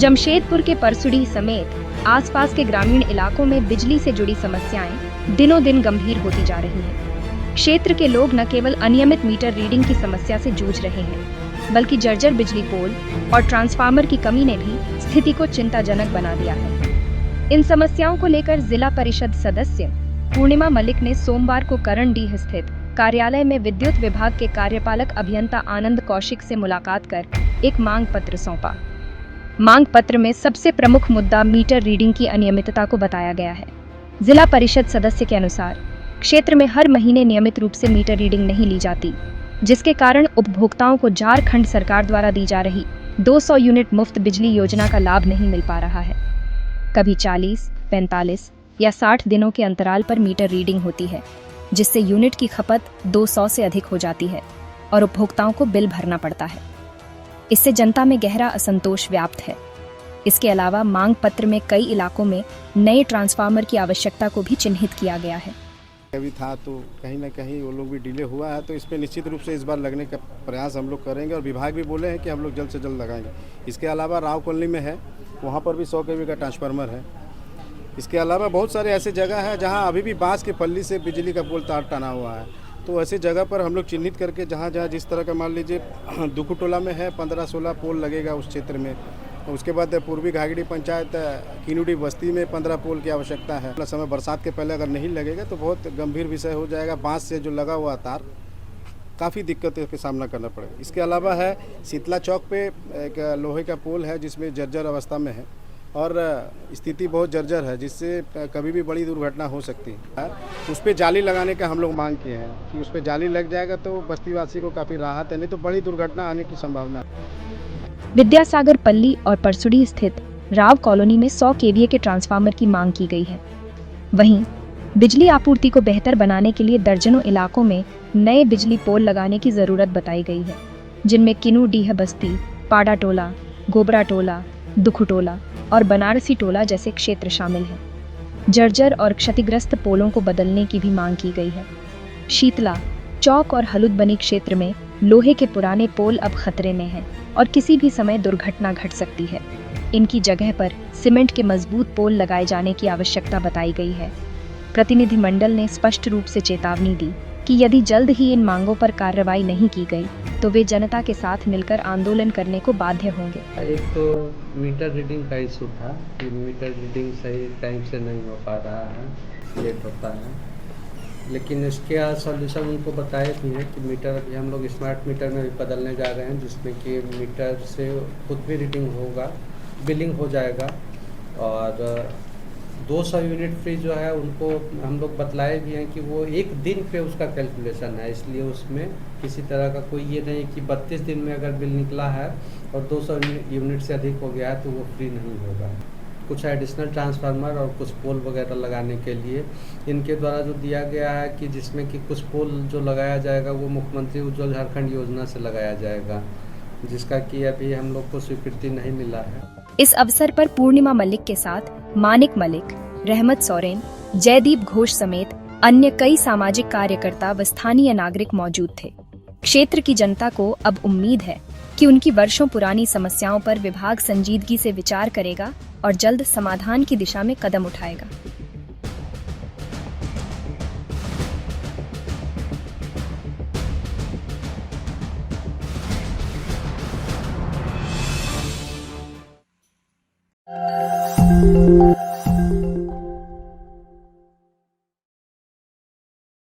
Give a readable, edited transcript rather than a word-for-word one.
जमशेदपुर के परसुड़ी समेत आसपास के ग्रामीण इलाकों में बिजली से जुड़ी समस्याएं दिनों दिन गंभीर होती जा रही हैं। क्षेत्र के लोग न केवल अनियमित मीटर रीडिंग की समस्या से जूझ रहे हैं, बल्कि जर्जर बिजली पोल और ट्रांसफार्मर की कमी ने भी स्थिति को चिंताजनक बना दिया है। इन समस्याओं को लेकर जिला परिषद सदस्य पूर्णिमा मलिक ने सोमवार को करणडीह स्थित कार्यालय में विद्युत विभाग के कार्यपालक अभियंता आनंद कौशिक से मुलाकात कर एक मांग पत्र सौंपा। मांग पत्र में सबसे प्रमुख मुद्दा मीटर रीडिंग की अनियमितता को बताया गया है। जिला परिषद सदस्य के अनुसार क्षेत्र में हर महीने नियमित रूप से मीटर रीडिंग नहीं ली जाती, जिसके कारण उपभोक्ताओं को झारखंड सरकार द्वारा दी जा रही 200 यूनिट मुफ्त बिजली योजना का लाभ नहीं मिल पा रहा है। कभी 40, 45 या 60 दिनों के अंतराल पर मीटर रीडिंग होती है, जिससे यूनिट की खपत 200 से अधिक हो जाती है और उपभोक्ताओं को बिल भरना पड़ता है। इससे जनता में गहरा असंतोष व्याप्त है। इसके अलावा मांग पत्र में कई इलाकों में नए ट्रांसफार्मर की आवश्यकता को भी चिन्हित किया गया है। अभी था तो कहीं ना कहीं वो लोग भी डिले हुआ है, तो इस पर निश्चित रूप से इस बार लगने का प्रयास हम लोग करेंगे और विभाग भी बोले हैं कि हम लोग जल्द से जल्द लगाएंगे। इसके अलावा राव कॉलोनी में है, वहाँ पर भी 100 kV का ट्रांसफार्मर है। इसके अलावा बहुत सारे ऐसे जगह है जहाँ अभी भी बांस के पल्ली से बिजली का पोल तार टना हुआ है, तो ऐसे जगह पर हम लोग चिन्हित करके जहाँ जहाँ जिस तरह का मान लीजिए दुकुटोला में है 15-16 पोल लगेगा उस क्षेत्र में। उसके बाद पूर्वी घागड़ी पंचायत किनुडी बस्ती में 15 पोल की आवश्यकता है। प्लस समय बरसात के पहले अगर नहीं लगेगा तो बहुत गंभीर विषय हो जाएगा। बांस से जो लगा हुआ तार काफ़ी दिक्कतों का सामना करना पड़ेगा। इसके अलावा है शीतला चौक पे एक लोहे का पोल है जिसमें जर्जर अवस्था में है और स्थिति बहुत जर्जर है, जिससे कभी भी बड़ी दुर्घटना हो सकती है। उस पर जाली लगाने का हम लोग मांग किए हैं कि उस पर जाली लग जाएगा तो बस्तीवासी को काफ़ी राहत है, नहीं तो बड़ी दुर्घटना आने की संभावना है। विद्यासागर पल्ली और परसुड़ी स्थित राव कॉलोनी में 100 kVA के ट्रांसफार्मर की मांग की गई है। वहीं बिजली आपूर्ति को बेहतर बनाने के लिए दर्जनों इलाकों में नए बिजली पोल लगाने की जरूरत बताई गई है, जिनमें किनुडीह बस्ती, पाड़ा टोला, गोबरा टोला, दुखुटोला और बनारसी टोला जैसे क्षेत्र शामिल हैं। जर्जर और क्षतिग्रस्त पोलों को बदलने की भी मांग की गई है। शीतला चौक और हलुदबनी क्षेत्र में लोहे के पुराने पोल अब खतरे में हैं और किसी भी समय दुर्घटना घट सकती है। इनकी जगह पर सीमेंट के मजबूत पोल लगाए जाने की आवश्यकता बताई गई है। प्रतिनिधिमंडल ने स्पष्ट रूप से चेतावनी दी कि यदि जल्द ही इन मांगों पर कार्रवाई नहीं की गई तो वे जनता के साथ मिलकर आंदोलन करने को बाध्य होंगे। एक तो मीटर रीडिंग का इशू था कि मीटर रीडिंग सही टाइम से नहीं हो पा रहा है, लेट होता है, लेकिन इसके सॉल्यूशन उनको बताए भी हैं कि मीटर अभी हम लोग स्मार्ट मीटर में भी बदलने जा रहे हैं, जिसमें कि मीटर से खुद भी रीडिंग होगा, बिलिंग हो जाएगा और 200 यूनिट फ्री जो है उनको हम लोग बतलाए भी हैं कि वो एक दिन पे उसका कैलकुलेशन है, इसलिए उसमें किसी तरह का कोई ये नहीं कि 32 दिन में अगर बिल निकला है और 200 यूनिट से अधिक हो गया है तो वो फ्री नहीं होगा। कुछ एडिशनल ट्रांसफार्मर और कुछ पोल वगैरह लगाने के लिए इनके द्वारा जो दिया गया है कि जिसमें कि कुछ पोल जो लगाया जाएगा वो मुख्यमंत्री उज्ज्वल झारखंड योजना से लगाया जाएगा, जिसका कि अभी हम लोग को स्वीकृति नहीं मिला है। इस अवसर पर पूर्णिमा मलिक के साथ मानिक मलिक, रहमत सोरेन, जयदीप घोष समेत अन्य कई सामाजिक कार्यकर्ता व स्थानीय नागरिक मौजूद थे। क्षेत्र की जनता को अब उम्मीद है कि उनकी वर्षों पुरानी समस्याओं पर विभाग संजीदगी से विचार करेगा और जल्द समाधान की दिशा में कदम उठाएगा।